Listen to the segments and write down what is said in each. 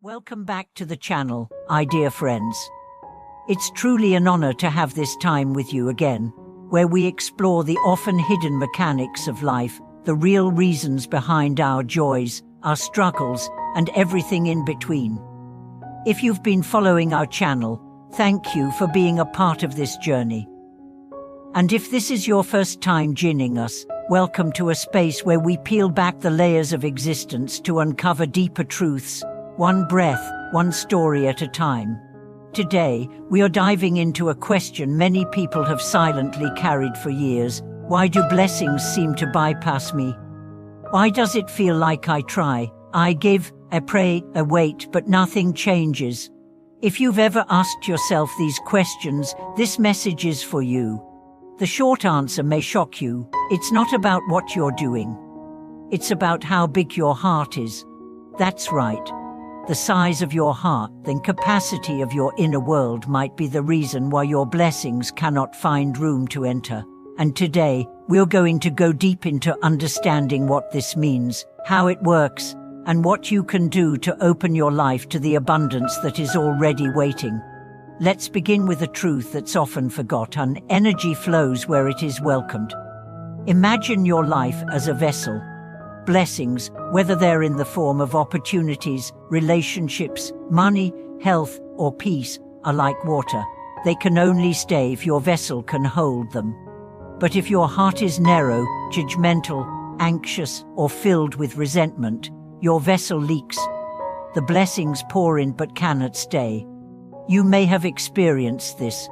Welcome back to the channel, dear friends. It's truly an honor to have this time with you again, where we explore the often hidden mechanics of life, the real reasons behind our joys, our struggles, and everything in between. If you've been following our channel, thank you for being a part of this journey. And if this is your first time joining us, welcome to a space where we peel back the layers of existence to uncover deeper truths, one breath, one story at a time. Today, we are diving into a question many people have silently carried for years. Why do blessings seem to bypass me? Why does it feel like I try, I give, I pray, I wait, but nothing changes? If you've ever asked yourself these questions, this message is for you. The short answer may shock you. It's not about what you're doing. It's about how big your heart is. That's right. The size of your heart, the capacity of your inner world might be the reason why your blessings cannot find room to enter. And today, we're going to go deep into understanding what this means, how it works, and what you can do to open your life to the abundance that is already waiting. Let's begin with a truth that's often forgotten: energy flows where it is welcomed. Imagine your life as a vessel. Blessings, whether they're in the form of opportunities, relationships, money, health, or peace, are like water. They can only stay if your vessel can hold them. But if your heart is narrow, judgmental, anxious, or filled with resentment, your vessel leaks. The blessings pour in but cannot stay. You may have experienced this.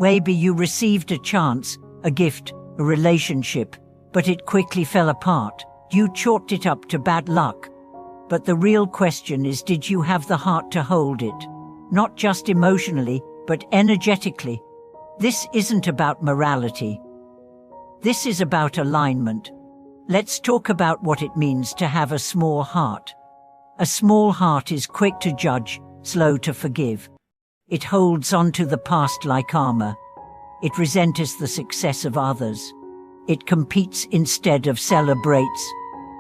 Maybe you received a chance, a gift, a relationship, but it quickly fell apart. You chalked it up to bad luck. But the real question is, did you have the heart to hold it? Not just emotionally, but energetically. This isn't about morality. This is about alignment. Let's talk about what it means to have a small heart. A small heart is quick to judge, slow to forgive. It holds on to the past like armor. It resents the success of others. It competes instead of celebrates.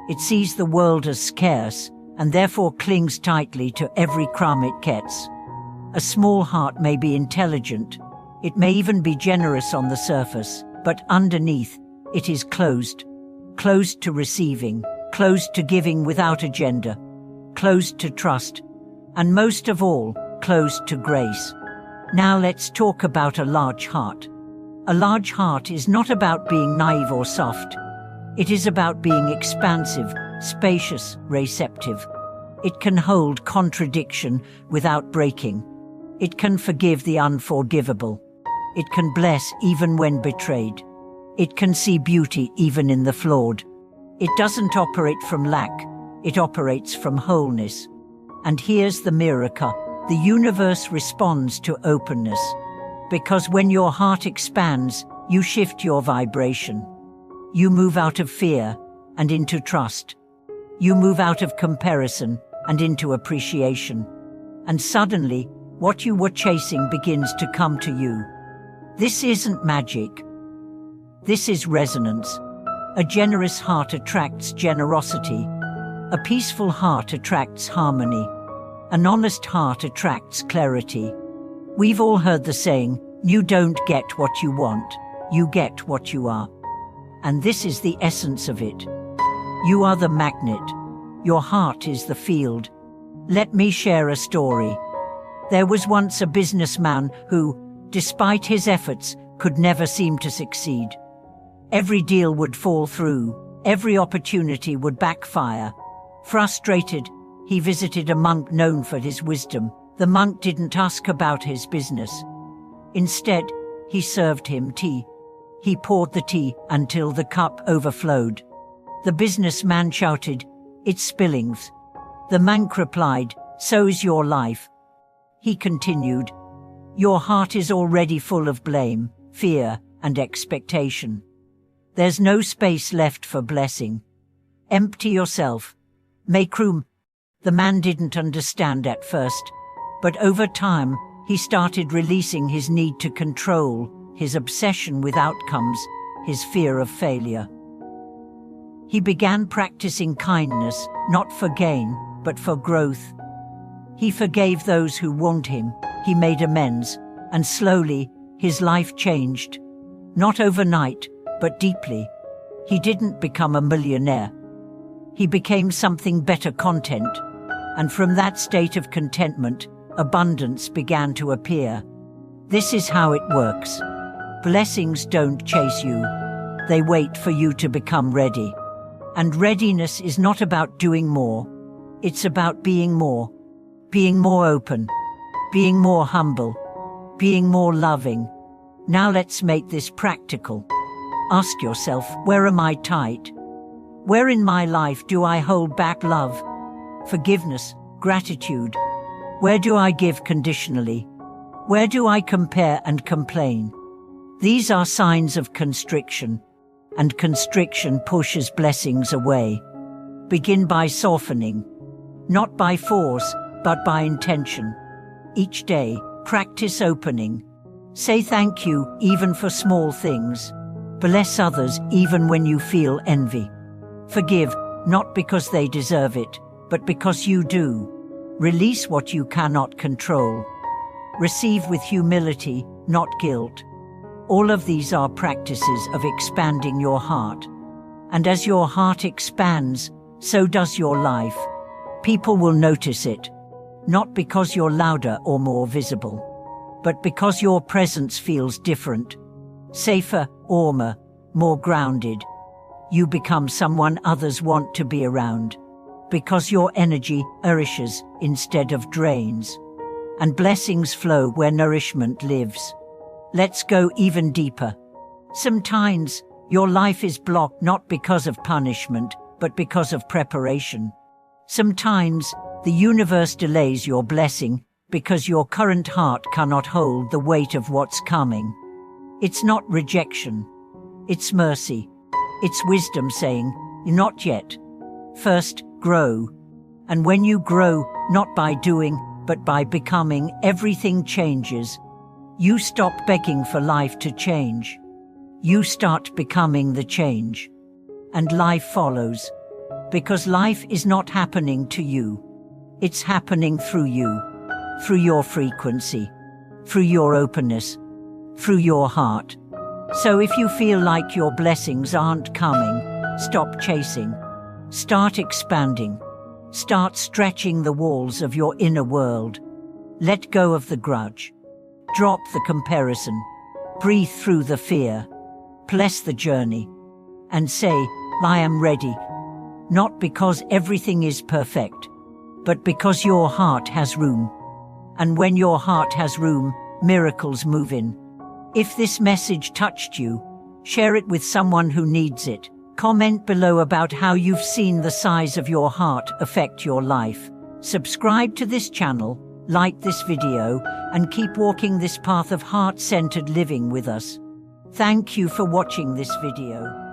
It sees the world as scarce and therefore clings tightly to every crumb it gets. A small heart may be intelligent. It may even be generous on the surface, but underneath, it is closed. Closed to receiving, closed to giving without agenda, closed to trust, and most of all, closed to grace. Now let's talk about a large heart. A large heart is not about being naive or soft. It is about being expansive, spacious, receptive. It can hold contradiction without breaking. It can forgive the unforgivable. It can bless even when betrayed. It can see beauty even in the flawed. It doesn't operate from lack. It operates from wholeness. And here's the miracle. The universe responds to openness. Because when your heart expands, you shift your vibration. You move out of fear and into trust. You move out of comparison and into appreciation. And suddenly, what you were chasing begins to come to you. This isn't magic. This is resonance. A generous heart attracts generosity. A peaceful heart attracts harmony. An honest heart attracts clarity. We've all heard the saying, you don't get what you want, you get what you are. And this is the essence of it. You are the magnet. Your heart is the field. Let me share a story. There was once a businessman who, despite his efforts, could never seem to succeed. Every deal would fall through. Every opportunity would backfire. Frustrated, he visited a monk known for his wisdom. The monk didn't ask about his business. Instead, he served him tea. He poured the tea until the cup overflowed. The businessman shouted, "It's spilling." The monk replied, "So is your life." He continued, "Your heart is already full of blame, fear, and expectation. There's no space left for blessing. Empty yourself. Make room." The man didn't understand at first, but over time, he started releasing his need to control, his obsession with outcomes, his fear of failure. He began practicing kindness, not for gain, but for growth. He forgave those who wronged him, he made amends, and slowly, his life changed. Not overnight, but deeply. He didn't become a millionaire. He became something better content, and from that state of contentment, abundance began to appear. This is how it works. Blessings don't chase you. They wait for you to become ready. And readiness is not about doing more. It's about being more open, being more humble, being more loving. Now let's make this practical. Ask yourself, where am I tight? Where in my life do I hold back love, forgiveness, gratitude? Where do I give conditionally? Where do I compare and complain? These are signs of constriction, and constriction pushes blessings away. Begin by softening, not by force, but by intention. Each day, practice opening. Say thank you even for small things. Bless others even when you feel envy. Forgive, not because they deserve it, but because you do. Release what you cannot control. Receive with humility, not guilt. All of these are practices of expanding your heart. And as your heart expands, so does your life. People will notice it, not because you're louder or more visible, but because your presence feels different, safer, warmer, more grounded. You become someone others want to be around, because your energy nourishes instead of drains. And blessings flow where nourishment lives. Let's go even deeper. Sometimes, your life is blocked not because of punishment, but because of preparation. Sometimes, the universe delays your blessing because your current heart cannot hold the weight of what's coming. It's not rejection. It's mercy. It's wisdom saying, not yet. First, grow. And when you grow, not by doing, but by becoming, everything changes. You stop begging for life to change. You start becoming the change. And life follows. Because life is not happening to you. It's happening through you. Through your frequency. Through your openness. Through your heart. So if you feel like your blessings aren't coming, stop chasing. Start expanding. Start stretching the walls of your inner world. Let go of the grudge. Drop the comparison. Breathe through the fear. Bless the journey. And say, I am ready. Not because everything is perfect, but because your heart has room. And when your heart has room, miracles move in. If this message touched you, share it with someone who needs it. Comment below about how you've seen the size of your heart affect your life. Subscribe to this channel, like this video, and keep walking this path of heart-centered living with us. Thank you for watching this video.